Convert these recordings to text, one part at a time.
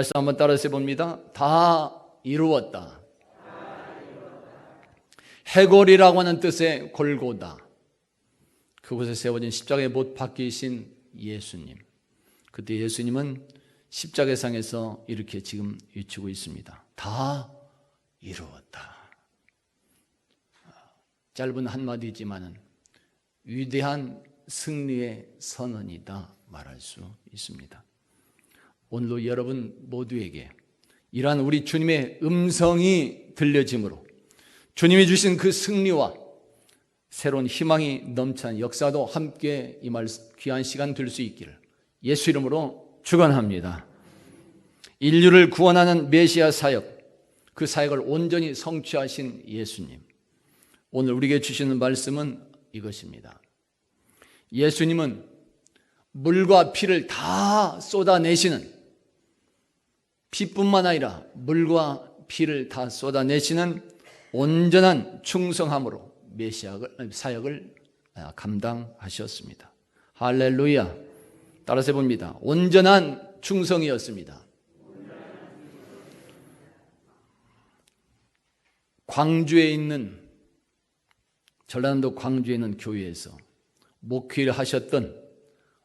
말씀 한번 따라서 해봅니다. 다 이루었다. 해골이라고 하는 뜻의 골고다, 그곳에 세워진 십자가에 못 박히신 예수님. 그때 예수님은 십자가상에서 이렇게 지금 외치고 있습니다. 다 이루었다. 짧은 한마디지만은 위대한 승리의 선언이다 말할 수 있습니다. 오늘도 여러분 모두에게 이러한 우리 주님의 음성이 들려짐으로 주님이 주신 그 승리와 새로운 희망이 넘치는 역사도 함께 임할 귀한 시간 될 수 있기를 예수 이름으로 축원합니다. 인류를 구원하는 메시아 사역, 그 사역을 온전히 성취하신 예수님, 오늘 우리에게 주시는 말씀은 이것입니다. 예수님은 물과 피를 다 쏟아내시는, 피뿐만 아니라 물과 피를 다 쏟아내시는 온전한 충성함으로 메시아 사역을 감당하셨습니다. 할렐루야. 따라서 해봅니다. 온전한 충성이었습니다. 광주에 있는, 전라남도 광주에 있는 교회에서 목회를 하셨던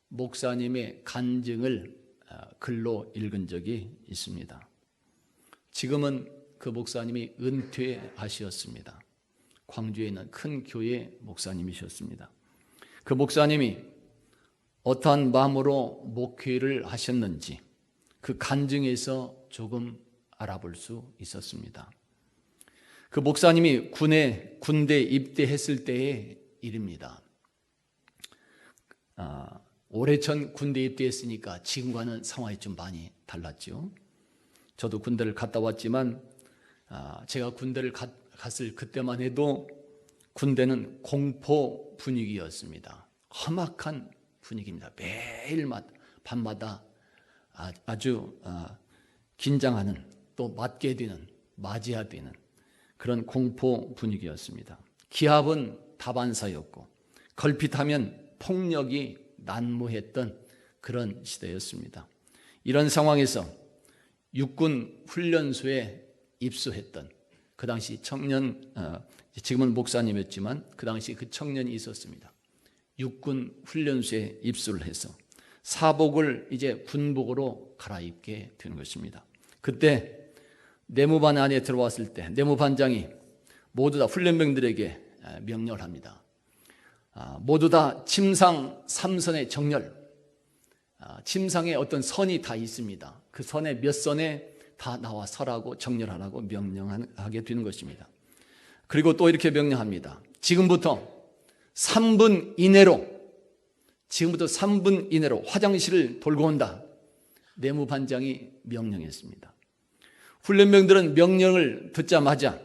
목사님의 간증을 글로 읽은 적이 있습니다. 지금은 그 목사님이 은퇴하셨습니다. 광주에 있는 큰 교회 목사님이셨습니다. 그 목사님이 어떠한 마음으로 목회를 하셨는지 그 간증에서 조금 알아볼 수 있었습니다. 그 목사님이 군대 입대했을 때의 일입니다. 오래전 군대 입대했으니까 지금과는 상황이 좀 많이 달랐죠. 저도 군대를 갔다 왔지만 제가 군대를 갔을 그때만 해도 군대는 공포 분위기였습니다. 험악한 분위기입니다. 매일 밤마다 아주 긴장하는, 또 맞게 되는, 맞이해야 되는 그런 공포 분위기였습니다. 기합은 다반사였고 걸핏하면 폭력이 난무했던 그런 시대였습니다. 이런 상황에서 육군 훈련소에 입소했던 그 당시 청년, 지금은 목사님이었지만 그 당시 그 청년이 있었습니다. 육군 훈련소에 입소를 해서 사복을 이제 군복으로 갈아입게 되는 것입니다. 그때 내무반 안에 들어왔을 때 내무반장이 모두 다 훈련병들에게 명령을 합니다. 모두 다 침상 3선의 정렬, 침상에 어떤 선이 다 있습니다. 그 선에 몇 선에 다 나와 서라고 정렬하라고 명령하게 되는 것입니다. 그리고 또 이렇게 명령합니다. 지금부터 3분 이내로 화장실을 돌고 온다. 내무반장이 명령했습니다. 훈련병들은 명령을 듣자마자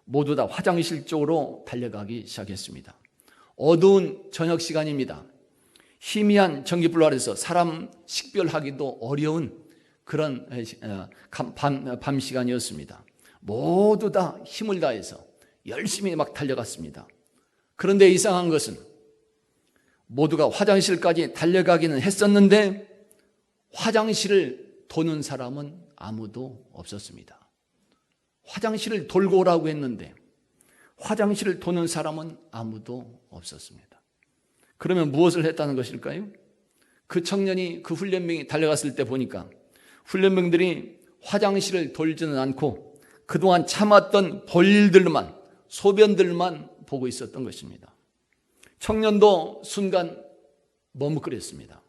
모두 다 화장실 쪽으로 달려가기 시작했습니다. 어두운 저녁 시간입니다. 희미한 전기불 아래서 사람 식별하기도 어려운 그런 밤 시간이었습니다. 모두 다 힘을 다해서 열심히 막 달려갔습니다. 그런데 이상한 것은 모두가 화장실까지 달려가기는 했었는데 화장실을 도는 사람은 아무도 없었습니다. 화장실을 돌고 오라고 했는데 화장실을 도는 사람은 아무도 없었습니다. 그러면 무엇을 했다는 것일까요? 그 청년이, 그 훈련병이 달려갔을 때 보니까 훈련병들이 화장실을 돌지는 않고 그동안 참았던 볼일들만, 소변들만 보고 있었던 것입니다. 청년도 순간 머뭇거렸습니다.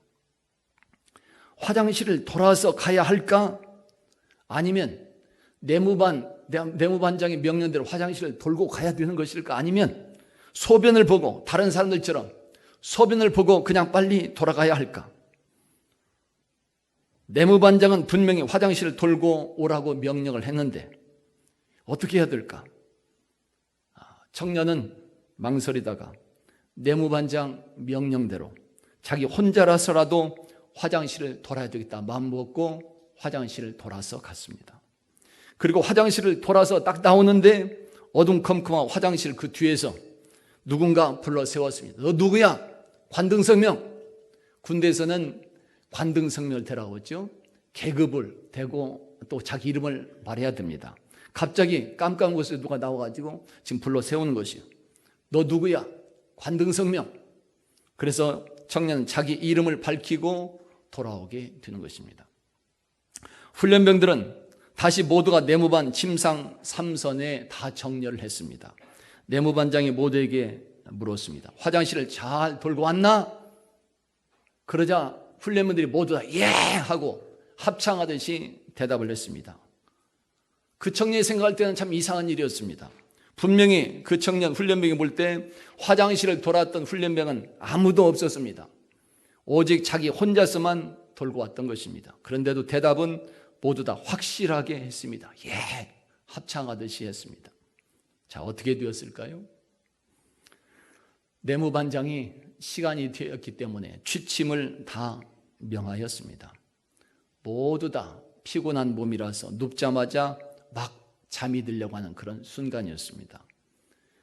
화장실을 돌아서 가야 할까? 아니면 내무반장의 명령대로 화장실을 돌고 가야 되는 것일까? 아니면 소변을 보고 다른 사람들처럼 소변을 보고 그냥 빨리 돌아가야 할까? 내무반장은 분명히 화장실을 돌고 오라고 명령을 했는데 어떻게 해야 될까? 청년은 망설이다가 내무반장 명령대로 자기 혼자라서라도 화장실을 돌아야 되겠다 마음먹고 화장실을 돌아서 갔습니다. 그리고 화장실을 돌아서 딱 나오는데 어둠컴컴한 화장실 그 뒤에서 누군가 불러 세웠습니다. 너 누구야? 관등성명. 군대에서는 관등성명을 대라고 했죠. 계급을 대고 또 자기 이름을 말해야 됩니다. 갑자기 깜깜한 곳에 누가 나와가지고 지금 불러 세우는 것이요. 너 누구야? 관등성명. 그래서 청년은 자기 이름을 밝히고 돌아오게 되는 것입니다. 훈련병들은 다시 모두가 내무반 침상 3선에 다 정렬을 했습니다. 내무반장이 모두에게 물었습니다. 화장실을 잘 돌고 왔나? 그러자 훈련병들이 모두 다 예! 하고 합창하듯이 대답을 했습니다. 그 청년이 생각할 때는 참 이상한 일이었습니다. 분명히 그 청년 훈련병이 볼 때 화장실을 돌았던 훈련병은 아무도 없었습니다. 오직 자기 혼자서만 돌고 왔던 것입니다. 그런데도 대답은 모두 다 확실하게 했습니다. 예, 합창하듯이 했습니다. 자, 어떻게 되었을까요? 내무반장이 시간이 되었기 때문에 취침을 다 명하였습니다. 모두 다 피곤한 몸이라서 눕자마자 막 잠이 들려고 하는 그런 순간이었습니다.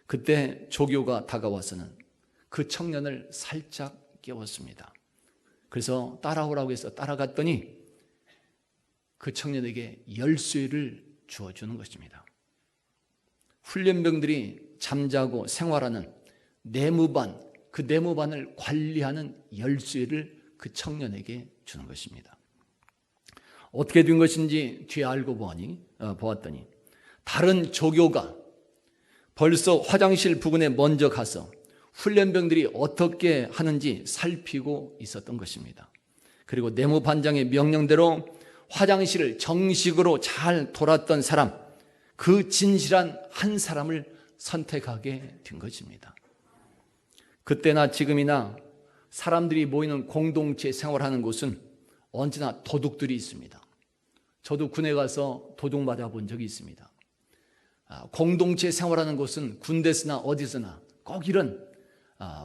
그때 조교가 다가와서는 그 청년을 살짝 깨웠습니다. 그래서 따라오라고 해서 따라갔더니 그 청년에게 열쇠를 주어주는 것입니다. 훈련병들이 잠자고 생활하는 내무반, 그 내무반을 관리하는 열쇠를 그 청년에게 주는 것입니다. 어떻게 된 것인지 뒤에 알고 보았더니 다른 조교가 벌써 화장실 부근에 먼저 가서 훈련병들이 어떻게 하는지 살피고 있었던 것입니다. 그리고 내무반장의 명령대로 화장실을 정식으로 잘 돌았던 사람, 그 진실한 한 사람을 선택하게 된 것입니다. 그때나 지금이나 사람들이 모이는 공동체 생활하는 곳은 언제나 도둑들이 있습니다. 저도 군에 가서 도둑 맞아본 적이 있습니다. 공동체 생활하는 곳은 군대서나 어디서나 꼭 이런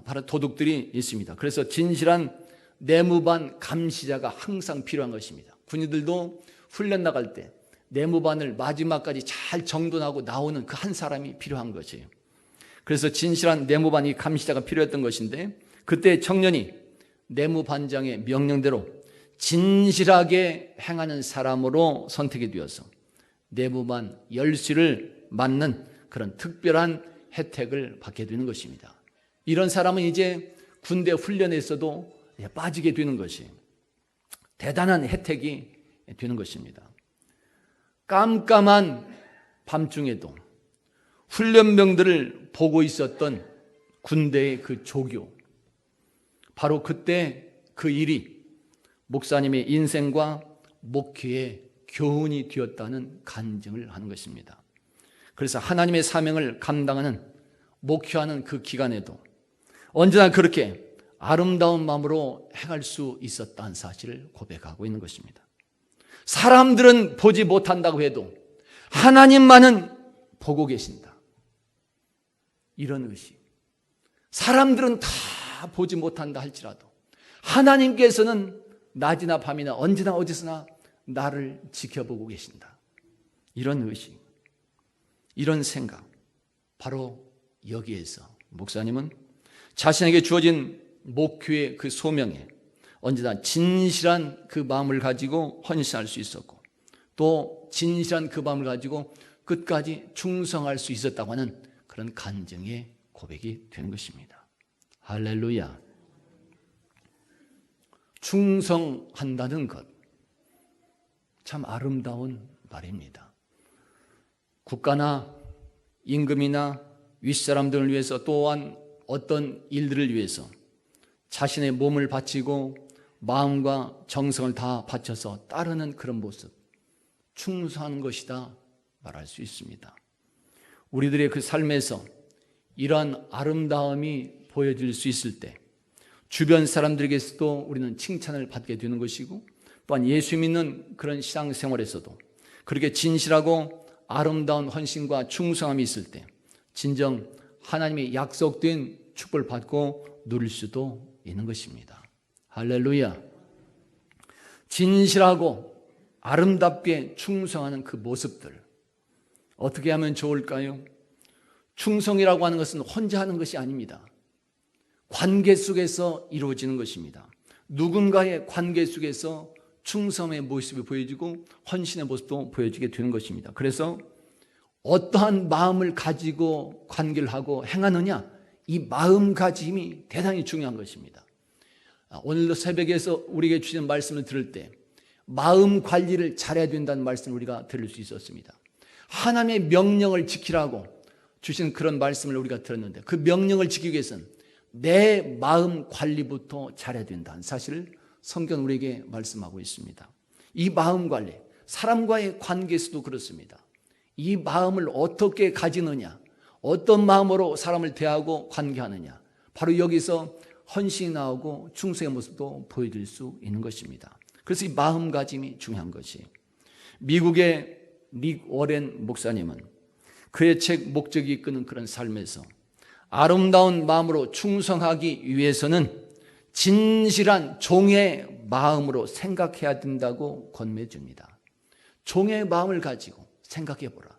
바로 도둑들이 있습니다. 그래서 진실한 내무반 감시자가 항상 필요한 것입니다. 군인들도 훈련 나갈 때 내무반을 마지막까지 잘 정돈하고 나오는 그 한 사람이 필요한 것이에요. 그래서 진실한 내무반이 감시자가 필요했던 것인데 그때 청년이 내무반장의 명령대로 진실하게 행하는 사람으로 선택이 되어서 내무반 열쇠를 맡는 그런 특별한 혜택을 받게 되는 것입니다. 이런 사람은 이제 군대 훈련에서도 빠지게 되는 것이 대단한 혜택이 되는 것입니다. 깜깜한 밤중에도 훈련병들을 보고 있었던 군대의 그 조교, 바로 그때 그 일이 목사님의 인생과 목회의 교훈이 되었다는 간증을 하는 것입니다. 그래서 하나님의 사명을 감당하는 목회하는 그 기간에도 언제나 그렇게 아름다운 마음으로 행할 수 있었다는 사실을 고백하고 있는 것입니다. 사람들은 보지 못한다고 해도 하나님만은 보고 계신다. 이런 의식. 사람들은 다 보지 못한다 할지라도 하나님께서는 낮이나 밤이나 언제나 어디서나 나를 지켜보고 계신다. 이런 의식, 이런 생각, 바로 여기에서 목사님은 자신에게 주어진 목회의 그 소명에 언제나 진실한 그 마음을 가지고 헌신할 수 있었고 또 진실한 그 마음을 가지고 끝까지 충성할 수 있었다고 하는 그런 간증의 고백이 되는 것입니다. 할렐루야. 충성한다는 것, 참 아름다운 말입니다. 국가나 임금이나 윗사람들을 위해서 또한 어떤 일들을 위해서 자신의 몸을 바치고 마음과 정성을 다 바쳐서 따르는 그런 모습, 충성하는 것이다 말할 수 있습니다. 우리들의 그 삶에서 이러한 아름다움이 보여질 수 있을 때 주변 사람들에게서도 우리는 칭찬을 받게 되는 것이고 또한 예수 믿는 그런 신앙생활에서도 그렇게 진실하고 아름다운 헌신과 충성함이 있을 때 진정 하나님의 약속된 축복을 받고 누릴 수도 있는 것입니다. 할렐루야. 진실하고 아름답게 충성하는 그 모습들 어떻게 하면 좋을까요? 충성이라고 하는 것은 혼자 하는 것이 아닙니다. 관계 속에서 이루어지는 것입니다. 누군가의 관계 속에서 충성의 모습이 보여지고 헌신의 모습도 보여지게 되는 것입니다. 그래서 어떠한 마음을 가지고 관계를 하고 행하느냐, 이 마음가짐이 대단히 중요한 것입니다. 오늘도 새벽에서 우리에게 주신 말씀을 들을 때 마음 관리를 잘해야 된다는 말씀을 우리가 들을 수 있었습니다. 하나님의 명령을 지키라고 주신 그런 말씀을 우리가 들었는데, 그 명령을 지키기 위해서는 내 마음 관리부터 잘해야 된다는 사실을 성경 우리에게 말씀하고 있습니다. 이 마음 관리, 사람과의 관계에서도 그렇습니다. 이 마음을 어떻게 가지느냐, 어떤 마음으로 사람을 대하고 관계하느냐, 바로 여기서 헌신이 나오고 충성의 모습도 보여줄 수 있는 것입니다. 그래서 이 마음가짐이 중요한 것이, 미국의 릭 워렌 목사님은 그의 책 목적이 이끄는 그런 삶에서 아름다운 마음으로 충성하기 위해서는 진실한 종의 마음으로 생각해야 된다고 권면해 줍니다. 종의 마음을 가지고 생각해 보라.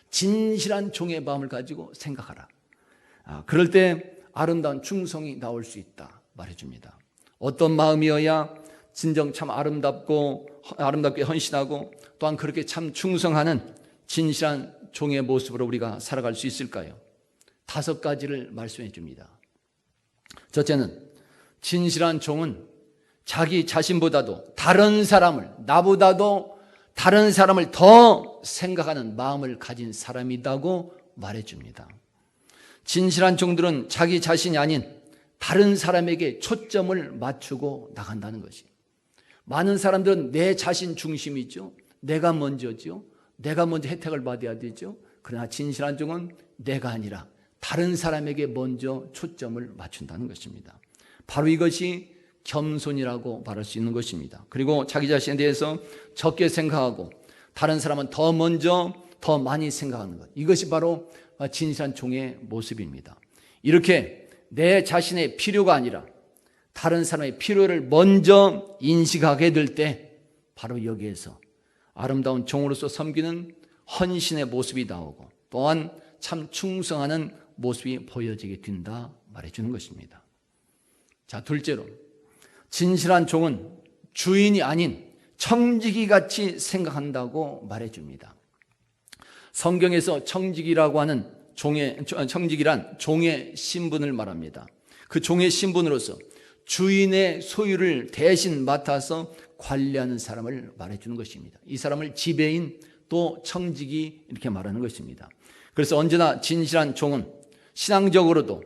진실한 종의 마음을 가지고 생각하라. 그럴 때 아름다운 충성이 나올 수 있다 말해줍니다. 어떤 마음이어야 진정 참 아름답게 헌신하고 또한 그렇게 참 충성하는 진실한 종의 모습으로 우리가 살아갈 수 있을까요? 5가지를 말씀해 줍니다. 첫째는, 진실한 종은 자기 자신보다도 다른 사람을, 나보다도 다른 사람을 더 생각하는 마음을 가진 사람이라고 말해줍니다. 진실한 종들은 자기 자신이 아닌 다른 사람에게 초점을 맞추고 나간다는 것이, 많은 사람들은 내 자신 중심이죠. 내가 먼저죠. 내가 먼저 혜택을 받아야 되죠. 그러나 진실한 종은 내가 아니라 다른 사람에게 먼저 초점을 맞춘다는 것입니다. 바로 이것이 겸손이라고 말할 수 있는 것입니다. 그리고 자기 자신에 대해서 적게 생각하고 다른 사람은 더 먼저 더 많이 생각하는 것, 이것이 바로 진실한 종의 모습입니다. 이렇게 내 자신의 필요가 아니라 다른 사람의 필요를 먼저 인식하게 될 때 바로 여기에서 아름다운 종으로서 섬기는 헌신의 모습이 나오고 또한 참 충성하는 모습이 보여지게 된다 말해주는 것입니다. 자, 둘째로, 진실한 종은 주인이 아닌 청지기 같이 생각한다고 말해줍니다. 성경에서 청지기라고 하는 청지기란 종의 신분을 말합니다. 그 종의 신분으로서 주인의 소유를 대신 맡아서 관리하는 사람을 말해주는 것입니다. 이 사람을 지배인, 또 청지기, 이렇게 말하는 것입니다. 그래서 언제나 진실한 종은 신앙적으로도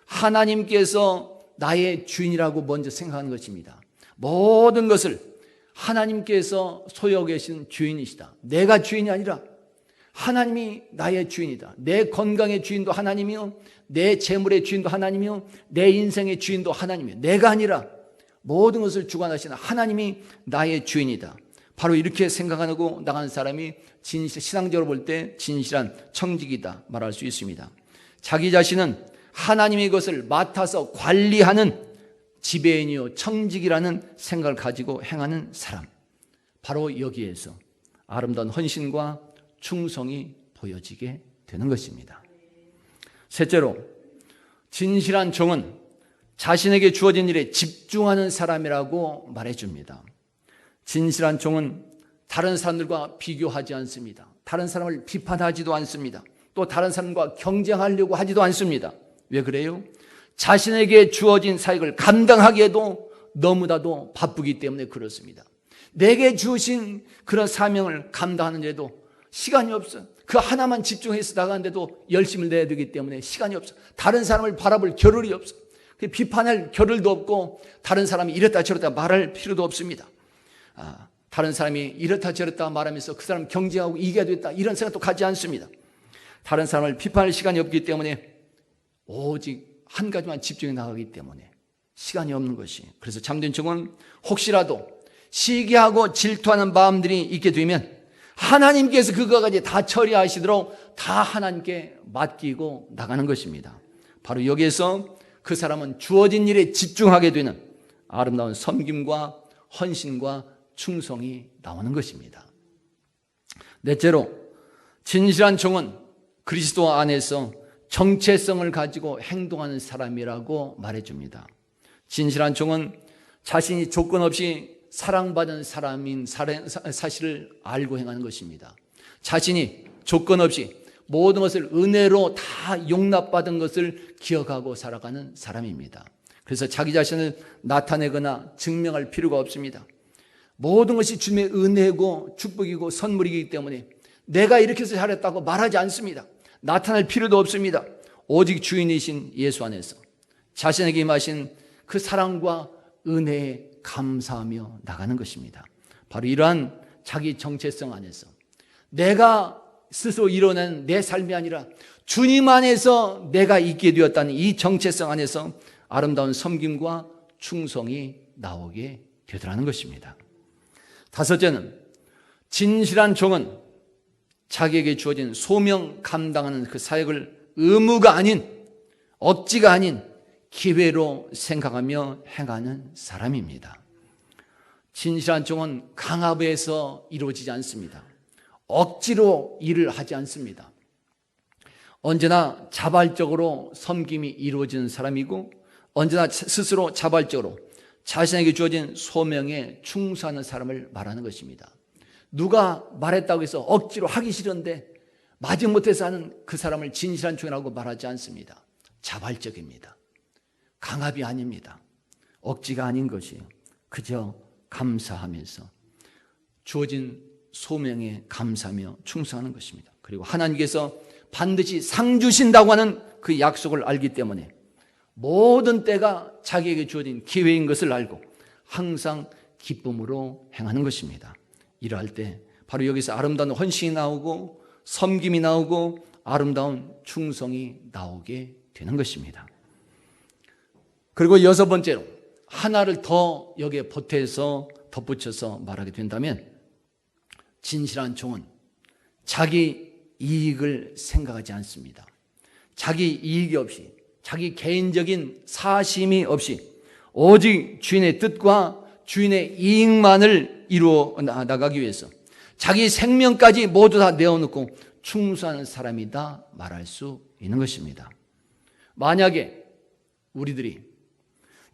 하나님께서 나의 주인이라고 먼저 생각하는 것입니다. 모든 것을 하나님께서 소유하고 계신 주인이시다. 내가 주인이 아니라 하나님이 나의 주인이다. 내 건강의 주인도 하나님이요, 내 재물의 주인도 하나님이요, 내 인생의 주인도 하나님이요. 내가 아니라 모든 것을 주관하시는 하나님이 나의 주인이다. 바로 이렇게 생각하고 나가는 사람이 신앙적으로 볼 때 진실한 청지기다 말할 수 있습니다. 자기 자신은 하나님의 것을 맡아서 관리하는 지배인이요 청지기라는 생각을 가지고 행하는 사람, 바로 여기에서 아름다운 헌신과 충성이 보여지게 되는 것입니다. 셋째로, 진실한 종은 자신에게 주어진 일에 집중하는 사람이라고 말해줍니다. 진실한 종은 다른 사람들과 비교하지 않습니다. 다른 사람을 비판하지도 않습니다. 또 다른 사람과 경쟁하려고 하지도 않습니다. 왜 그래요? 자신에게 주어진 사역을 감당하기에도 너무나도 바쁘기 때문에 그렇습니다. 내게 주신 그런 사명을 감당하는데도 시간이 없어. 그 하나만 집중해서 나가는데도 열심을 내야 되기 때문에 시간이 없어. 다른 사람을 바라볼 겨를이 없어. 비판할 겨를도 없고 다른 사람이 이랬다 저랬다 말할 필요도 없습니다. 다른 사람이 이렇다 저렇다 말하면서 그 사람 경쟁하고 이겨야 되겠다 이런 생각도 가지 않습니다. 다른 사람을 비판할 시간이 없기 때문에 오직 한 가지만 집중해 나가기 때문에 시간이 없는 것이, 그래서 참된 종은 혹시라도 시기하고 질투하는 마음들이 있게 되면 하나님께서 그거까지 다 처리하시도록 다 하나님께 맡기고 나가는 것입니다. 바로 여기에서 그 사람은 주어진 일에 집중하게 되는 아름다운 섬김과 헌신과 충성이 나오는 것입니다. 넷째로, 진실한 종은 그리스도 안에서 정체성을 가지고 행동하는 사람이라고 말해줍니다. 진실한 종은 자신이 조건 없이 사랑받은 사람인 사실을 알고 행하는 것입니다. 자신이 조건 없이 모든 것을 은혜로 다 용납받은 것을 기억하고 살아가는 사람입니다. 그래서 자기 자신을 나타내거나 증명할 필요가 없습니다. 모든 것이 주님의 은혜고 축복이고 선물이기 때문에 내가 이렇게 해서 잘했다고 말하지 않습니다. 나타날 필요도 없습니다. 오직 주인이신 예수 안에서 자신에게 임하신 그 사랑과 은혜에 감사하며 나가는 것입니다. 바로 이러한 자기 정체성 안에서 내가 스스로 이뤄낸 내 삶이 아니라 주님 안에서 내가 있게 되었다는 이 정체성 안에서 아름다운 섬김과 충성이 나오게 되더라는 것입니다. 다섯째는 진실한 종은 자기에게 주어진 소명 감당하는 그 사역을 의무가 아닌 억지가 아닌 기회로 생각하며 행하는 사람입니다. 진실한 종은 강압에서 이루어지지 않습니다. 억지로 일을 하지 않습니다. 언제나 자발적으로 섬김이 이루어지는 사람이고 언제나 스스로 자발적으로 자신에게 주어진 소명에 충성하는 사람을 말하는 것입니다. 누가 말했다고 해서 억지로 하기 싫은데 마지못해서 하는 그 사람을 진실한 종이라고 말하지 않습니다. 자발적입니다. 강압이 아닙니다. 억지가 아닌 것이에요. 그저 감사하면서 주어진 소명에 감사하며 충성하는 것입니다. 그리고 하나님께서 반드시 상 주신다고 하는 그 약속을 알기 때문에 모든 때가 자기에게 주어진 기회인 것을 알고 항상 기쁨으로 행하는 것입니다. 이러할 때 바로 여기서 아름다운 헌신이 나오고 섬김이 나오고 아름다운 충성이 나오게 되는 것입니다. 그리고 여섯 번째로 하나를 더 여기에 보태서 덧붙여서 말하게 된다면 진실한 종은 자기 이익을 생각하지 않습니다. 자기 이익이 없이 자기 개인적인 사심이 없이 오직 주인의 뜻과 주인의 이익만을 이루어 나가기 위해서 자기 생명까지 모두 다 내어놓고 충성하는 사람이다 말할 수 있는 것입니다. 만약에 우리들이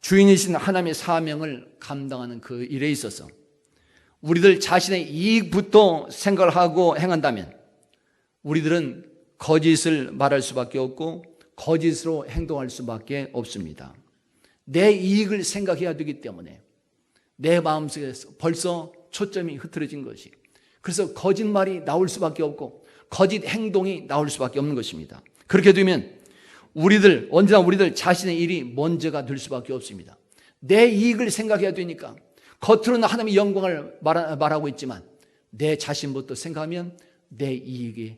주인이신 하나님의 사명을 감당하는 그 일에 있어서 우리들 자신의 이익부터 생각을 하고 행한다면 우리들은 거짓을 말할 수밖에 없고 거짓으로 행동할 수밖에 없습니다. 내 이익을 생각해야 되기 때문에 내 마음속에서 벌써 초점이 흐트러진 것이, 그래서 거짓말이 나올 수밖에 없고 거짓 행동이 나올 수밖에 없는 것입니다. 그렇게 되면 언제나 우리들 자신의 일이 먼저가 될 수밖에 없습니다. 내 이익을 생각해야 되니까 겉으로는 하나님의 영광을 말하고 있지만 내 자신부터 생각하면 내 이익이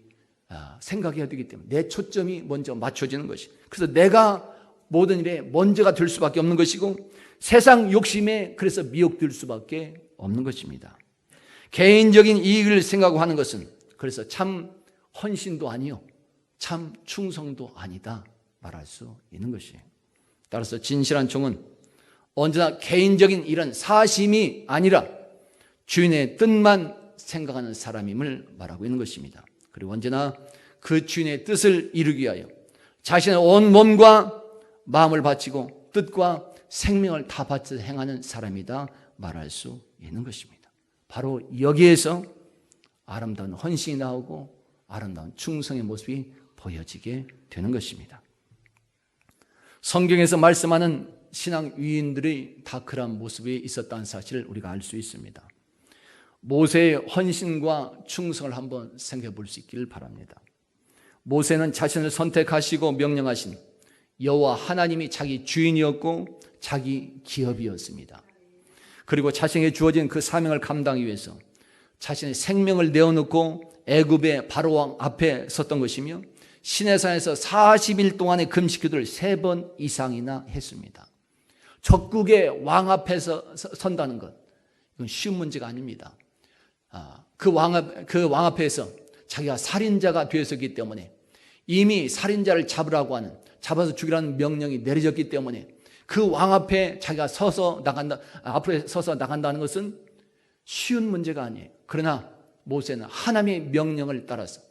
생각해야 되기 때문에 내 초점이 먼저 맞춰지는 것이, 그래서 내가 모든 일에 먼저가 될 수밖에 없는 것이고 세상 욕심에 그래서 미혹될 수밖에 없는 것입니다. 개인적인 이익을 생각하는 것은 그래서 참 헌신도 아니요 참 충성도 아니다 말할 수 있는 것이에요. 따라서 진실한 종은 언제나 개인적인 이런 사심이 아니라 주인의 뜻만 생각하는 사람임을 말하고 있는 것입니다. 그리고 언제나 그 주인의 뜻을 이루기 위하여 자신의 온 몸과 마음을 바치고 뜻과 생명을 다 바쳐 행하는 사람이다 말할 수 있는 것입니다. 바로 여기에서 아름다운 헌신이 나오고 아름다운 충성의 모습이 보여지게 되는 것입니다. 성경에서 말씀하는 신앙 위인들이 다 그런 모습이 있었다는 사실을 우리가 알 수 있습니다. 모세의 헌신과 충성을 한번 생각해 볼 수 있기를 바랍니다. 모세는 자신을 선택하시고 명령하신 여호와 하나님이 자기 주인이었고 자기 기업이었습니다. 그리고 자신에게 주어진 그 사명을 감당하기 위해서 자신의 생명을 내어놓고 애굽의 바로왕 앞에 섰던 것이며 시내산에서 40일 동안의 금식기도를 3번 이상이나 했습니다. 적국의 왕 앞에서 선다는 것, 이건 쉬운 문제가 아닙니다. 그 왕 앞에서 자기가 살인자가 되었기 때문에 이미 살인자를 잡아서 죽이라는 명령이 내려졌기 때문에 그 왕 앞에 자기가 앞에 서서 나간다는 것은 쉬운 문제가 아니에요. 그러나 모세는 하나님의 명령을 따라서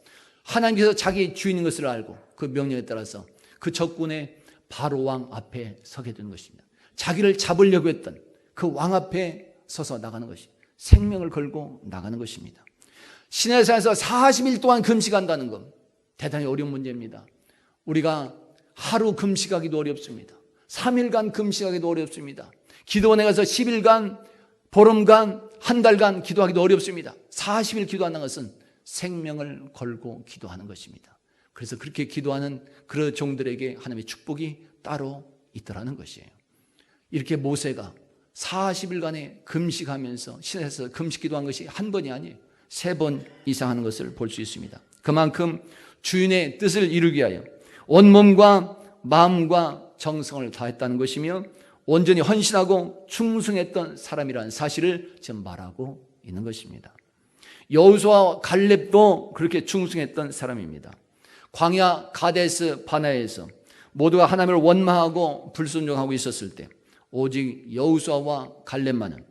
하나님께서 자기 주인인 것을 알고 그 명령에 따라서 그 적군의 바로 왕 앞에 서게 되는 것입니다. 자기를 잡으려고 했던 그 왕 앞에 서서 나가는 것이 생명을 걸고 나가는 것입니다. 시내산에서 40일 동안 금식한다는 것 대단히 어려운 문제입니다. 우리가 하루 금식하기도 어렵습니다. 3일간 금식하기도 어렵습니다. 기도원에 가서 10일간, 보름간, 한 달간 기도하기도 어렵습니다. 40일 기도하는 것은 생명을 걸고 기도하는 것입니다. 그래서 그렇게 기도하는 그런 종들에게 하나님의 축복이 따로 있더라는 것이에요. 이렇게 모세가 40일간의 금식하면서 시내에서 금식 기도한 것이 한 번이 아니에요. 3번 이상 하는 것을 볼 수 있습니다. 그만큼 주인의 뜻을 이루기 위하여 온몸과 마음과 정성을 다했다는 것이며 온전히 헌신하고 충성했던 사람이라는 사실을 지금 말하고 있는 것입니다. 여호수아와 갈렙도 그렇게 충성했던 사람입니다. 광야 가데스 바네아에서 모두가 하나님을 원망하고 불순종하고 있었을 때 오직 여호수아와 갈렙만은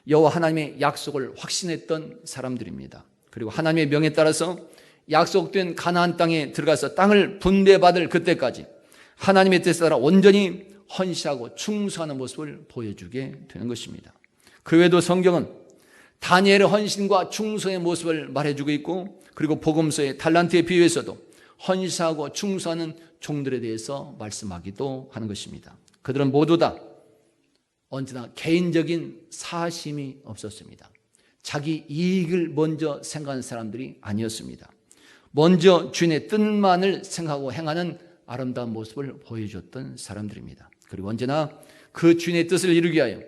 여호와 하나님의 약속을 확신했던 사람들입니다. 그리고 하나님의 명에 따라서 약속된 가나안 땅에 들어가서 땅을 분배받을 그때까지 하나님의 뜻에 따라 온전히 헌신하고 충성하는 모습을 보여주게 되는 것입니다. 그 외에도 성경은 다니엘의 헌신과 충성의 모습을 말해주고 있고 그리고 복음서의 달란트에 비유해서도 헌신하고 충성하는 종들에 대해서 말씀하기도 하는 것입니다. 그들은 모두 다 언제나 개인적인 사심이 없었습니다. 자기 이익을 먼저 생각하는 사람들이 아니었습니다. 먼저 주인의 뜻만을 생각하고 행하는 아름다운 모습을 보여줬던 사람들입니다. 그리고 언제나 그 주인의 뜻을 이루기 위하여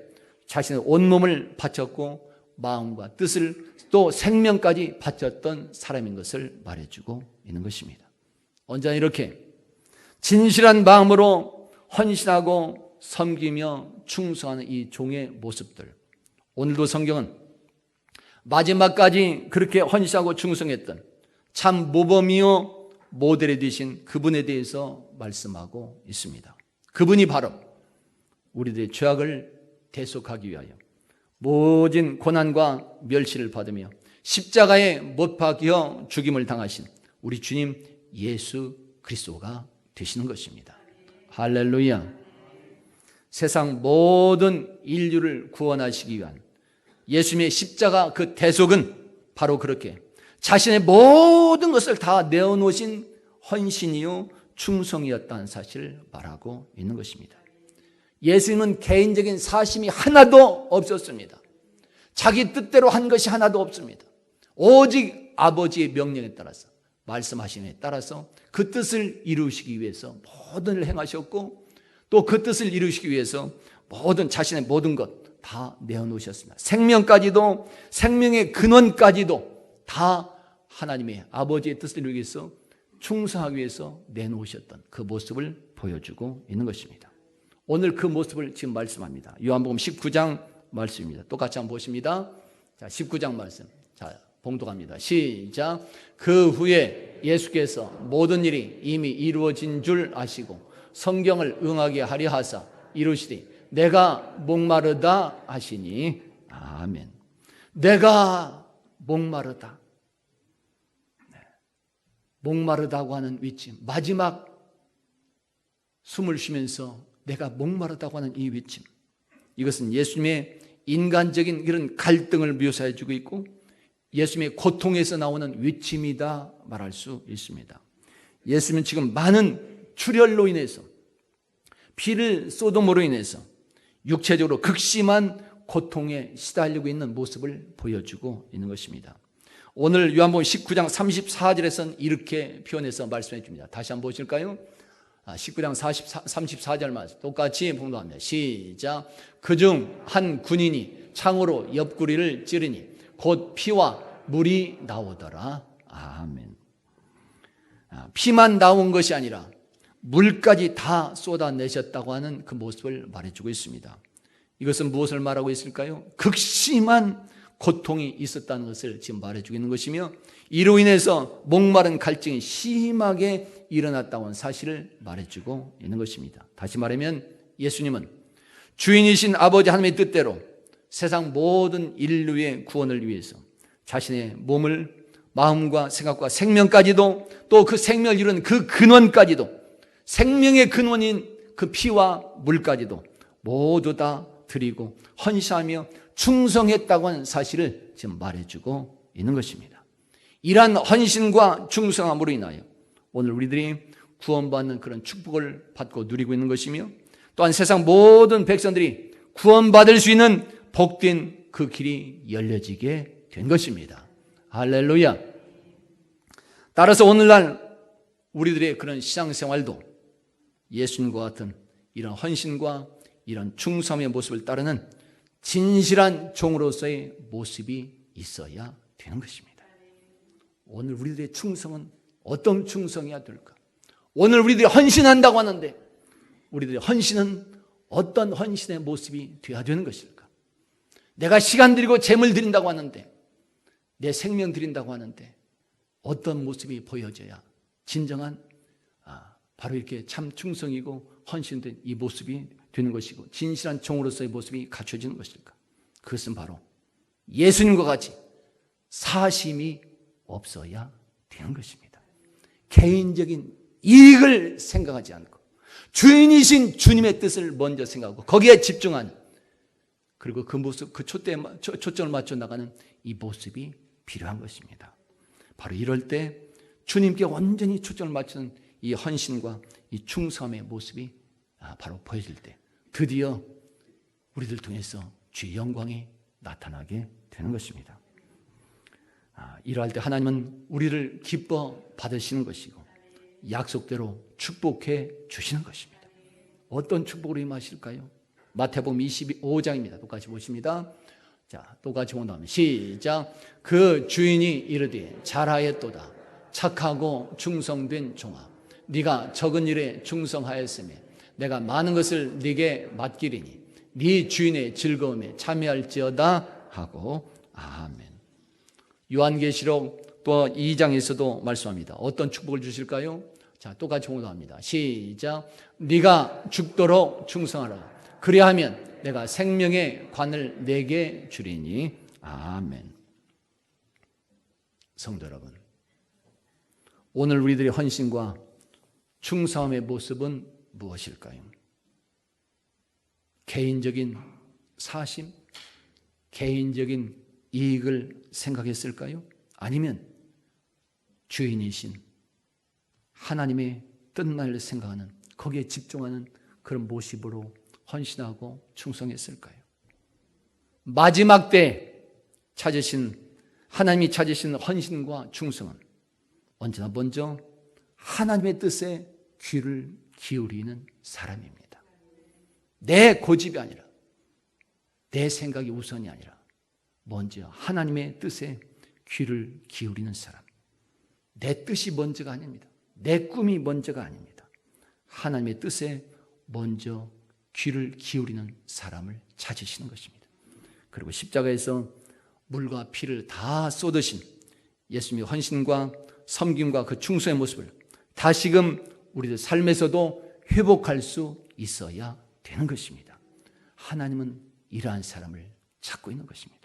자신의 온몸을 바쳤고 마음과 뜻을 또 생명까지 바쳤던 사람인 것을 말해주고 있는 것입니다. 언제나 이렇게 진실한 마음으로 헌신하고 섬기며 충성하는 이 종의 모습들, 오늘도 성경은 마지막까지 그렇게 헌신하고 충성했던 참 모범이요 모델이 되신 그분에 대해서 말씀하고 있습니다. 그분이 바로 우리들의 죄악을 대속하기 위하여 모든 고난과 멸시를 받으며 십자가에 못 박혀 죽임을 당하신 우리 주님 예수 그리스도가 되시는 것입니다. 할렐루야. 세상 모든 인류를 구원하시기 위한 예수님의 십자가 그 대속은 바로 그렇게 자신의 모든 것을 다 내어놓으신 헌신이요 충성이었다는 사실을 말하고 있는 것입니다. 예수님은 개인적인 사심이 하나도 없었습니다. 자기 뜻대로 한 것이 하나도 없습니다. 오직 아버지의 명령에 따라서 말씀하심에 따라서 그 뜻을 이루시기 위해서 모든 일 행하셨고 또 그 뜻을 이루시기 위해서 모든 자신의 모든 것 다 내어놓으셨습니다. 생명까지도 생명의 근원까지도 다 하나님의 아버지의 뜻을 이루기 위해서 충성하기 위해서 내놓으셨던 그 모습을 보여주고 있는 것입니다. 오늘 그 모습을 지금 말씀합니다. 요한복음 19장 말씀입니다. 똑같이 한번 보십니다. 자, 19장 말씀. 자, 봉독합니다. 시작. 그 후에 예수께서 모든 일이 이미 이루어진 줄 아시고 성경을 응하게 하려 하사 이루시되 내가 목마르다 하시니 아멘. 내가 목마르다. 목마르다고 하는 외침, 마지막 숨을 쉬면서 내가 목마르다고 하는 이 외침, 이것은 예수님의 인간적인 이런 갈등을 묘사해 주고 있고 예수님의 고통에서 나오는 외침이다 말할 수 있습니다. 예수님은 지금 많은 출혈로 인해서 피를 쏟음으로 인해서 육체적으로 극심한 고통에 시달리고 있는 모습을 보여주고 있는 것입니다. 오늘 요한복음 19장 34절에서는 이렇게 표현해서 말씀해 줍니다. 다시 한번 보실까요? 19장 34절 말씀 똑같이 봉독합니다. 시작. 그중 한 군인이 창으로 옆구리를 찌르니 곧 피와 물이 나오더라. 아멘. 피만 나온 것이 아니라 물까지 다 쏟아내셨다고 하는 그 모습을 말해주고 있습니다. 이것은 무엇을 말하고 있을까요? 극심한 고통이 있었다는 것을 지금 말해주고 있는 것이며 이로 인해서 목마른 갈증이 심하게 일어났다고 하는 사실을 말해주고 있는 것입니다. 다시 말하면 예수님은 주인이신 아버지 하나님의 뜻대로 세상 모든 인류의 구원을 위해서 자신의 몸을 마음과 생각과 생명까지도 또 그 생명을 이루는 그 근원까지도 생명의 근원인 그 피와 물까지도 모두 다 드리고 헌신하며 충성했다고 하는 사실을 지금 말해주고 있는 것입니다. 이러한 헌신과 충성함으로 인하여 오늘 우리들이 구원받는 그런 축복을 받고 누리고 있는 것이며, 또한 세상 모든 백성들이 구원받을 수 있는 복된 그 길이 열려지게 된 것입니다. 할렐루야. 따라서 오늘날 우리들의 그런 신앙생활도 예수님과 같은 이런 헌신과 이런 충성의 모습을 따르는 진실한 종으로서의 모습이 있어야 되는 것입니다. 오늘 우리들의 충성은 어떤 충성이어야 될까? 오늘 우리들이 헌신한다고 하는데 우리들의 헌신은 어떤 헌신의 모습이 되어야 되는 것일까? 내가 시간 드리고 재물 드린다고 하는데, 내 생명 드린다고 하는데 어떤 모습이 보여져야 진정한 바로 이렇게 참 충성이고 헌신된 이 모습이 되는 것이고 진실한 종으로서의 모습이 갖춰지는 것일까? 그것은 바로 예수님과 같이 사심이 없어야 되는 것입니다. 개인적인 이익을 생각하지 않고 주인이신 주님의 뜻을 먼저 생각하고 거기에 집중하는, 그리고 그 모습, 그 초점을 맞춰 나가는 이 모습이 필요한 것입니다. 바로 이럴 때 주님께 완전히 초점을 맞추는 이 헌신과 이 충성의 모습이 바로 보여질 때 드디어 우리들 통해서 주의 영광이 나타나게 되는 것입니다. 이러할 때 하나님은 우리를 기뻐 받으시는 것이고 약속대로 축복해 주시는 것입니다. 어떤 축복으로 임하실까요? 마태복음 25장입니다. 똑같이 보십니다. 자, 똑같이 본다면 시작. 그 주인이 이르되 잘하였도다 착하고 충성된 종아, 네가 적은 일에 충성하였으며 내가 많은 것을 네게 맡기리니 네 주인의 즐거움에 참여할지어다 하고 아멘. 요한계시록 또 2장에서도 말씀합니다. 어떤 축복을 주실까요? 자, 똑같이 공부합니다. 시작. 네가 죽도록 충성하라. 그리하면 내가 생명의 관을 내게 주리니 아멘. 성도 여러분, 오늘 우리들의 헌신과 충성함의 모습은 무엇일까요? 개인적인 사심, 개인적인 이익을 생각했을까요? 아니면 주인이신 하나님의 뜻만을 생각하는, 거기에 집중하는 그런 모습으로 헌신하고 충성했을까요? 마지막 때 하나님이 찾으신 헌신과 충성은 언제나 먼저 하나님의 뜻에 귀를 기울이는 사람입니다. 내 고집이 아니라, 내 생각이 우선이 아니라 먼저 하나님의 뜻에 귀를 기울이는 사람. 내 뜻이 먼저가 아닙니다. 내 꿈이 먼저가 아닙니다. 하나님의 뜻에 먼저 귀를 기울이는 사람을 찾으시는 것입니다. 그리고 십자가에서 물과 피를 다 쏟으신 예수님의 헌신과 섬김과 그 충성의 모습을 다시금 우리들 삶에서도 회복할 수 있어야 되는 것입니다. 하나님은 이러한 사람을 찾고 있는 것입니다.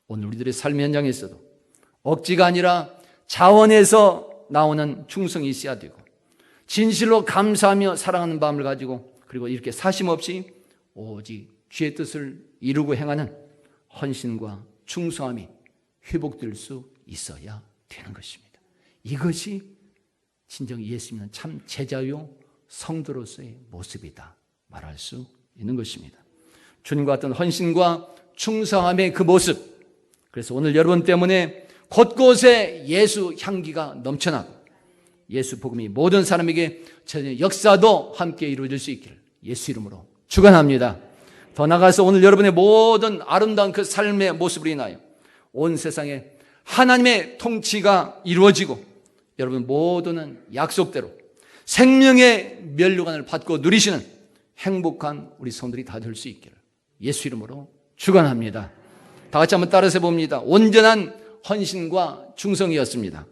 오늘 우리들의 삶 현장에서도 억지가 아니라 자원에서 나오는 충성이 있어야 되고, 진실로 감사하며 사랑하는 마음을 가지고, 그리고 이렇게 사심 없이 오직 주의 뜻을 이루고 행하는 헌신과 충성함이 회복될 수 있어야 되는 것입니다. 이것이 진정 예수 믿는 참 제자요 성도로서의 모습이다 말할 수 있는 것입니다. 주님과 같은 헌신과 충성함의 그 모습, 그래서 오늘 여러분 때문에 곳곳에 예수 향기가 넘쳐나고 예수 복음이 모든 사람에게 전혀 역사도 함께 이루어질 수 있기를 예수 이름으로 축원합니다. 더 나아가서 오늘 여러분의 모든 아름다운 그 삶의 모습으로 인하여 온 세상에 하나님의 통치가 이루어지고 여러분 모두는 약속대로 생명의 면류관을 받고 누리시는 행복한 우리 성들이 다 될 수 있기를 예수 이름으로 축원합니다. 다 같이 한번 따라서 봅니다. 온전한 헌신과 충성이었습니다.